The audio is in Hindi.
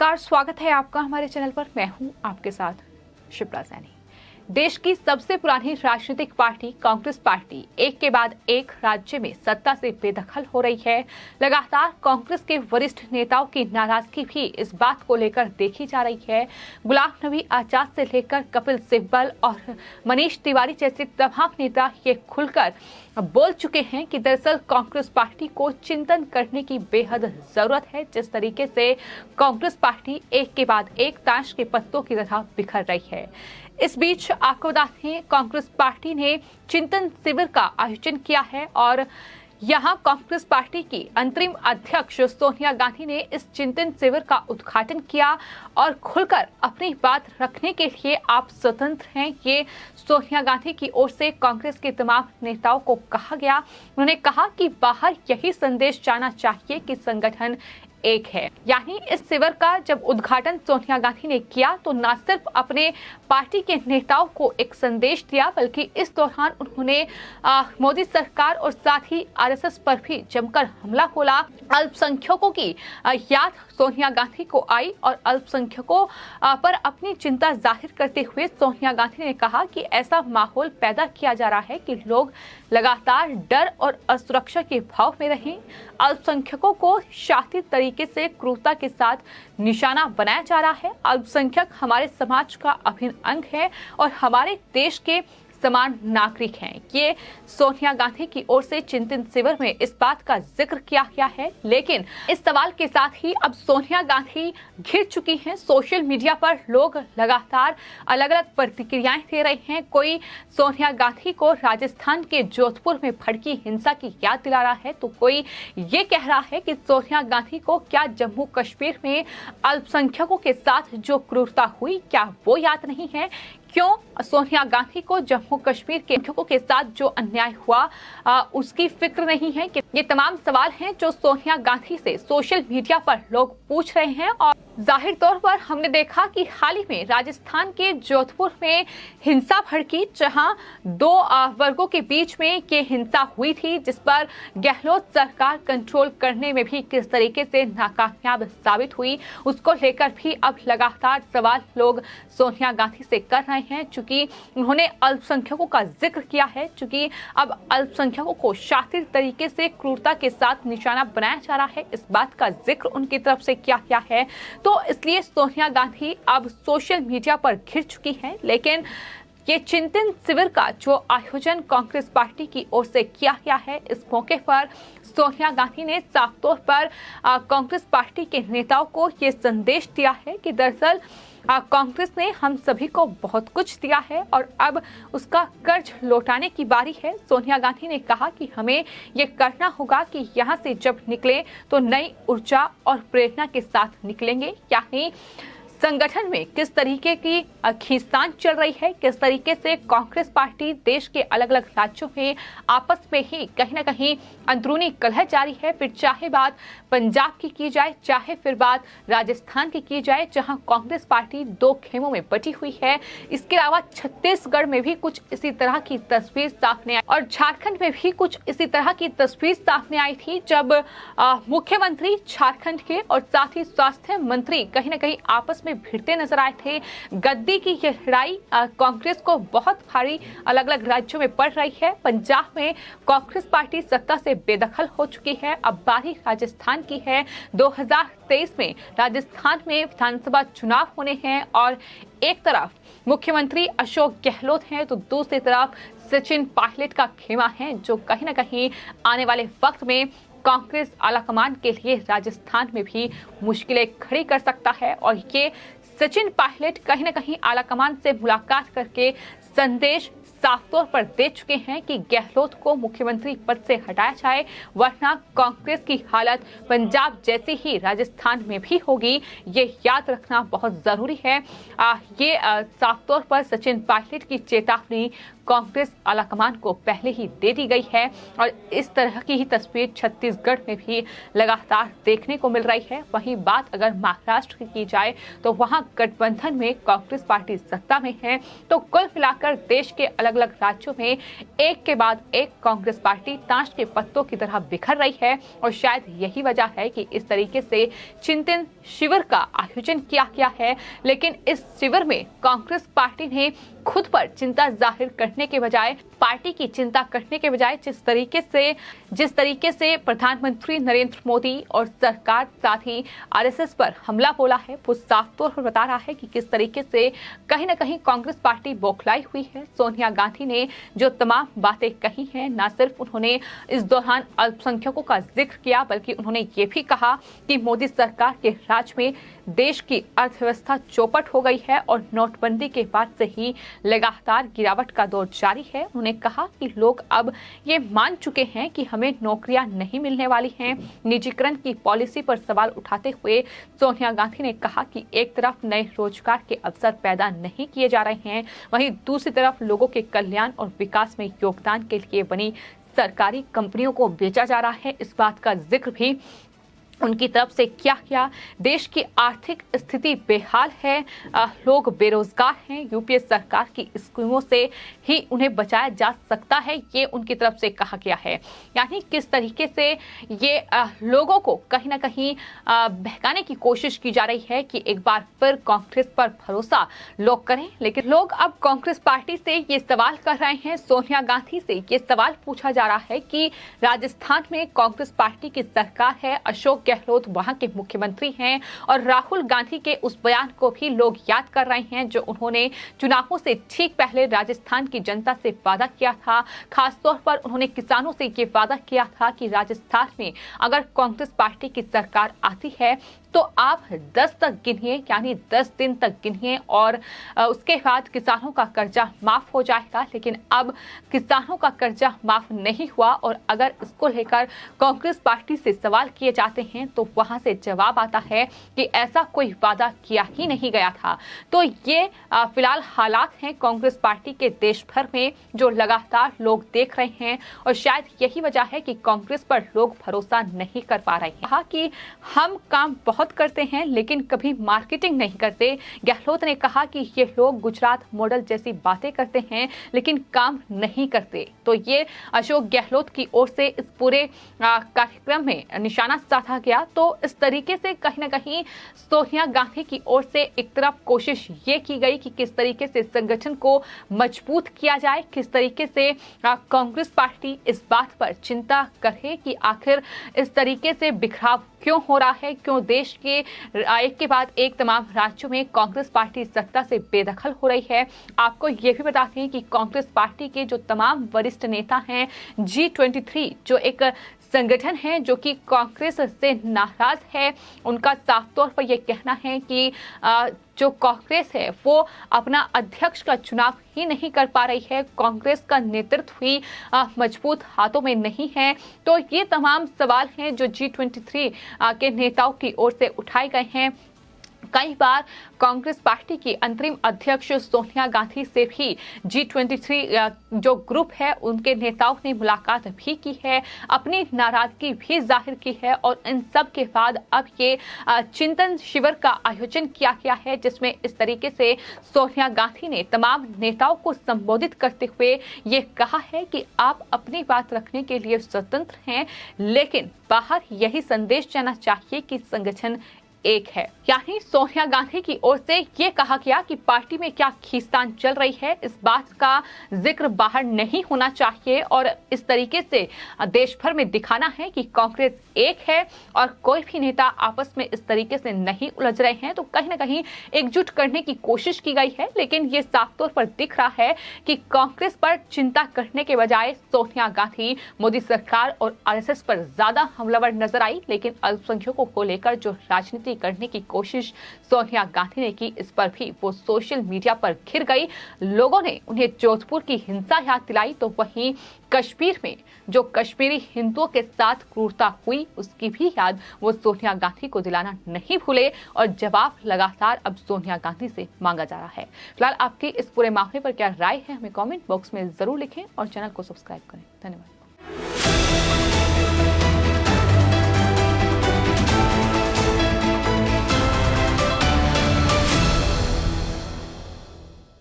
नमस्कार, स्वागत है आपका हमारे चैनल पर। मैं हूं आपके साथ शिप्रा सैनी। देश की सबसे पुरानी राजनीतिक पार्टी कांग्रेस पार्टी एक के बाद एक राज्य में सत्ता से बेदखल हो रही है। लगातार कांग्रेस के वरिष्ठ नेताओं की नाराजगी भी इस बात को लेकर देखी जा रही है। गुलाम नबी आजाद से लेकर कपिल सिब्बल और मनीष तिवारी जैसे तमाम नेता ये खुलकर बोल चुके हैं कि दरअसल कांग्रेस पार्टी को चिंतन करने की बेहद जरूरत है। जिस तरीके से कांग्रेस पार्टी एक के बाद एक ताश के पत्तों की तरह बिखर रही है। इस बीच आपको बता दें, कांग्रेस पार्टी ने चिंतन शिविर का आयोजन किया है और यहां कांग्रेस पार्टी की अंतरिम अध्यक्ष सोनिया गांधी ने इस चिंतन शिविर का उद्घाटन किया और खुलकर अपनी बात रखने के लिए आप स्वतंत्र हैं, ये सोनिया गांधी की ओर से कांग्रेस के तमाम नेताओं को कहा गया। उन्होंने कहा कि बाहर यही संदेश जाना चाहिए कि संगठन एक है। यानी इस शिविर का जब उद्घाटन सोनिया गांधी ने किया तो न सिर्फ अपने पार्टी के नेताओं को एक संदेश दिया, बल्कि इस दौरान उन्होंने मोदी सरकार और साथ ही आरएसएस पर भी जमकर हमला बोला। अल्पसंख्यकों की याद सोनिया गांधी को आई और अल्पसंख्यकों पर अपनी चिंता जाहिर करते हुए सोनिया गांधी ने कहा कि ऐसा माहौल पैदा किया जा रहा है कि लोग लगातार डर और असुरक्षा के भाव में रहें। अल्पसंख्यकों को शातिर तरीके से क्रूरता के साथ निशाना बनाया जा रहा है। अल्पसंख्यक हमारे समाज का अभिन्न अंग है और हमारे देश के समान नागरिक हैं। ये सोनिया गांधी की ओर से चिंतन शिविर में इस बात का जिक्र किया गया है। लेकिन इस सवाल के साथ ही अब सोनिया गांधी घिर चुकी हैं। सोशल मीडिया पर लोग लगातार अलग अलग प्रतिक्रियाएं दे रहे हैं। कोई सोनिया गांधी को राजस्थान के जोधपुर में भड़की हिंसा की याद दिला रहा है, तो कोई ये कह रहा है कि सोनिया गांधी को क्या जम्मू कश्मीर में अल्पसंख्यकों के साथ जो क्रूरता हुई क्या वो याद नहीं है। क्यों सोनिया गांधी को जम्मू कश्मीर के लोगों के साथ जो अन्याय हुआ उसकी फिक्र नहीं है। कि ये तमाम सवाल हैं जो सोनिया गांधी से सोशल मीडिया पर लोग पूछ रहे हैं। और जाहिर तौर पर हमने देखा कि हाल ही में राजस्थान के जोधपुर में हिंसा भड़की, जहां दो वर्गों के बीच में ये हिंसा हुई थी, जिस पर गहलोत सरकार कंट्रोल करने में भी किस तरीके से नाकामयाब साबित हुई, उसको लेकर भी अब लगातार सवाल लोग सोनिया गांधी से कर रहे हैं। चूंकि उन्होंने अल्पसंख्यकों का जिक्र किया है, चूंकि अब अल्पसंख्यकों को शातिर तरीके से क्रूरता के साथ निशाना बनाया जा रहा है, इस बात का जिक्र उनकी तरफ से किया गया है, तो इसलिए सोनिया गांधी अब सोशल मीडिया पर घिर चुकी हैं। लेकिन ये चिंतन शिविर का जो आयोजन कांग्रेस पार्टी की ओर से किया गया है, इस मौके पर सोनिया गांधी ने साफ तौर पर कांग्रेस पार्टी के नेताओं को ये संदेश दिया है कि दरअसल कांग्रेस ने हम सभी को बहुत कुछ दिया है और अब उसका कर्ज लौटाने की बारी है। सोनिया गांधी ने कहा कि हमें ये करना होगा कि यहाँ से जब निकले तो नई ऊर्जा और प्रेरणा के साथ निकलेंगे। यानी संगठन में किस तरीके की खींचतान चल रही है, किस तरीके से कांग्रेस पार्टी देश के अलग अलग राज्यों में आपस में ही कहीं ना कहीं अंदरूनी कलह जारी है। फिर चाहे बात पंजाब की जाए, चाहे फिर बात राजस्थान की जाए, जहां कांग्रेस पार्टी दो खेमों में बटी हुई है। इसके अलावा छत्तीसगढ़ में भी कुछ इसी तरह की तस्वीर सामने आई और झारखंड में भी कुछ इसी तरह की तस्वीर सामने आई थी, जब मुख्यमंत्री झारखंड के और साथ ही स्वास्थ्य मंत्री कहीं ना कहीं आपस में भिड़ते नजर आए थे। गद्दी की यह लड़ाई कांग्रेस को बहुत भारी अलग अलग राज्यों में पड़ रही है। पंजाब में कांग्रेस पार्टी सत्ता से बेदखल हो चुकी है, अब बारी राजस्थान की है। 2023 में राजस्थान में विधानसभा चुनाव होने हैं और एक तरफ मुख्यमंत्री अशोक गहलोत हैं, तो दूसरी तरफ सचिन पायलट का खेमा है, जो कहीं ना कहीं आने वाले वक्त में कांग्रेस आलाकमान के लिए राजस्थान में भी मुश्किलें खड़ी कर सकता है। और ये सचिन पायलट कहीं ना कहीं आलाकमान से मुलाकात करके संदेश साफ तौर पर दे चुके हैं कि गहलोत को मुख्यमंत्री पद से हटाया जाए, वरना कांग्रेस की हालत पंजाब जैसी ही राजस्थान में भी होगी। ये याद रखना बहुत जरूरी है। ये साफ तौर पर सचिन पायलट की चेतावनी कांग्रेस आलाकमान को पहले ही दे दी गई है और इस तरह की ही तस्वीर छत्तीसगढ़ में भी लगातार देखने को मिल रही है। वहीं बात अगर महाराष्ट्र की जाए तो वहां गठबंधन में कांग्रेस पार्टी सत्ता में है, तो कुल मिलाकर देश के अलग अलग अलग राज्यों में एक के बाद एक कांग्रेस पार्टी ताश के पत्तों की तरह बिखर रही है और शायद यही वजह है कि इस तरीके से चिंतन शिविर का आयोजन किया गया है। लेकिन इस शिविर में कांग्रेस पार्टी ने खुद पर चिंता जाहिर करने के बजाय, पार्टी की चिंता करने के बजाय जिस तरीके से प्रधानमंत्री नरेंद्र मोदी और सरकार साथ ही आरएसएस पर हमला बोला है, वो साफ तौर पर बता रहा है कि किस तरीके से कहीं न कहीं कांग्रेस पार्टी बौखलाई हुई है। सोनिया गांधी ने जो तमाम बातें कही हैं, न सिर्फ उन्होंने इस दौरान अल्पसंख्यकों का जिक्र किया, बल्कि उन्होंने ये भी कहा कि मोदी सरकार के राज में देश की अर्थव्यवस्था चौपट हो गई है और नोटबंदी के बाद से ही लगातार गिरावट का दौर जारी है। उन्होंने कहा कि लोग अब ये मान चुके हैं कि हमें नौकरियां नहीं मिलने वाली हैं। निजीकरण की पॉलिसी पर सवाल उठाते हुए सोनिया गांधी ने कहा कि एक तरफ नए रोजगार के अवसर पैदा नहीं किए जा रहे हैं, वहीं दूसरी तरफ लोगों के कल्याण और विकास में योगदान के लिए बनी सरकारी कंपनियों को बेचा जा रहा है। इस बात का जिक्र भी उनकी तरफ से क्या किया। देश की आर्थिक स्थिति बेहाल है, लोग बेरोजगार हैं, यूपीए सरकार की स्कीमों से ही उन्हें बचाया जा सकता है, ये उनकी तरफ से कहा गया है। यानी किस तरीके से ये लोगों को कहीं ना कहीं बहकाने की कोशिश की जा रही है कि एक बार फिर कांग्रेस पर भरोसा लोग करें। लेकिन लोग अब कांग्रेस पार्टी से ये सवाल कर रहे हैं, सोनिया गांधी से ये सवाल पूछा जा रहा है कि राजस्थान में कांग्रेस पार्टी की सरकार है, अशोक गहलोत वहां के मुख्यमंत्री हैं और राहुल गांधी के उस बयान को भी लोग याद कर रहे हैं जो उन्होंने चुनावों से ठीक पहले राजस्थान की जनता से वादा किया था। खासतौर पर उन्होंने किसानों से ये वादा किया था कि राजस्थान में अगर कांग्रेस पार्टी की सरकार आती है तो आप 10 तक गिनिए, यानी 10 दिन तक गिनिए और उसके बाद किसानों का कर्जा माफ हो जाएगा। लेकिन अब किसानों का कर्जा माफ नहीं हुआ और अगर इसको लेकर कांग्रेस पार्टी से सवाल किए जाते हैं तो वहां से जवाब आता है कि ऐसा कोई वादा किया ही नहीं गया था। तो ये फिलहाल हालात हैं कांग्रेस पार्टी के देश भर में जो लगातार लोग देख रहे हैं और शायद यही वजह है कि कांग्रेस पर लोग भरोसा नहीं कर पा रहे हैं। कहा कि हम काम बहुत करते हैं लेकिन कभी मार्केटिंग नहीं करते। गहलोत ने कहा कि ये लोग गुजरात मॉडल जैसी बातें करते हैं लेकिन काम नहीं करते। तो ये अशोक गहलोत की ओर से इस पूरे कार्यक्रम में निशाना साधा गया। तो इस तरीके से कहीं ना कहीं सोनिया गांधी की ओर से एक तरफ कोशिश ये की गई कि किस तरीके से संगठन को मजबूत किया जाए, किस तरीके से कांग्रेस पार्टी इस बात पर चिंता करे कि आखिर इस तरीके से बिखराव क्यों हो रहा है, क्यों देश के एक के बाद एक तमाम राज्यों में कांग्रेस पार्टी सत्ता से बेदखल हो रही है। आपको ये भी बताते हैं कि कांग्रेस पार्टी के जो तमाम वरिष्ठ नेता हैं, G23 जो एक संगठन है जो कि कांग्रेस से नाराज है, उनका साफ तौर पर यह कहना है कि जो कांग्रेस है वो अपना अध्यक्ष का चुनाव ही नहीं कर पा रही है, कांग्रेस का नेतृत्व ही मजबूत हाथों में नहीं है। तो ये तमाम सवाल हैं जो G23 के नेताओं की ओर से उठाए गए हैं। कई बार कांग्रेस पार्टी की अंतरिम अध्यक्ष सोनिया गांधी से भी G23 जो ग्रुप है उनके नेताओं ने मुलाकात भी की है, अपनी नाराजगी भी जाहिर की है और इन सब के बाद अब ये चिंतन शिविर का आयोजन किया गया है जिसमें इस तरीके से सोनिया गांधी ने तमाम नेताओं को संबोधित करते हुए ये कहा है कि आप अपनी बात रखने के लिए स्वतंत्र हैं, लेकिन बाहर यही संदेश जाना चाहिए कि संगठन एक है। यानी सोनिया गांधी की ओर से ये कहा गया कि पार्टी में क्या खींचतान चल रही है, इस बात का जिक्र बाहर नहीं होना चाहिए और इस तरीके से देश भर में दिखाना है कि कांग्रेस एक है और कोई भी नेता आपस में इस तरीके से नहीं उलझ रहे हैं। तो कहीं ना कहीं एकजुट करने की कोशिश की गई है, लेकिन ये साफ तौर पर दिख रहा है कि कांग्रेस पर चिंता करने के बजाय सोनिया गांधी मोदी सरकार और आरएसएस पर ज्यादा हमलावर नजर आई। लेकिन अल्पसंख्यकों को लेकर जो राजनीति करने की कोशिश सोनिया गांधी ने की, इस पर भी वो सोशल मीडिया पर घिर गई। लोगों ने उन्हें जोधपुर की हिंसा याद दिलाई, तो वहीं कश्मीर में जो कश्मीरी हिंदुओं के साथ क्रूरता हुई उसकी भी याद वो सोनिया गांधी को दिलाना नहीं भूले और जवाब लगातार अब सोनिया गांधी से मांगा जा रहा है। फिलहाल आपकी इस पूरे मामले पर क्या राय है, हमें कमेंट बॉक्स में जरूर लिखें और चैनल को सब्सक्राइब करें। धन्यवाद।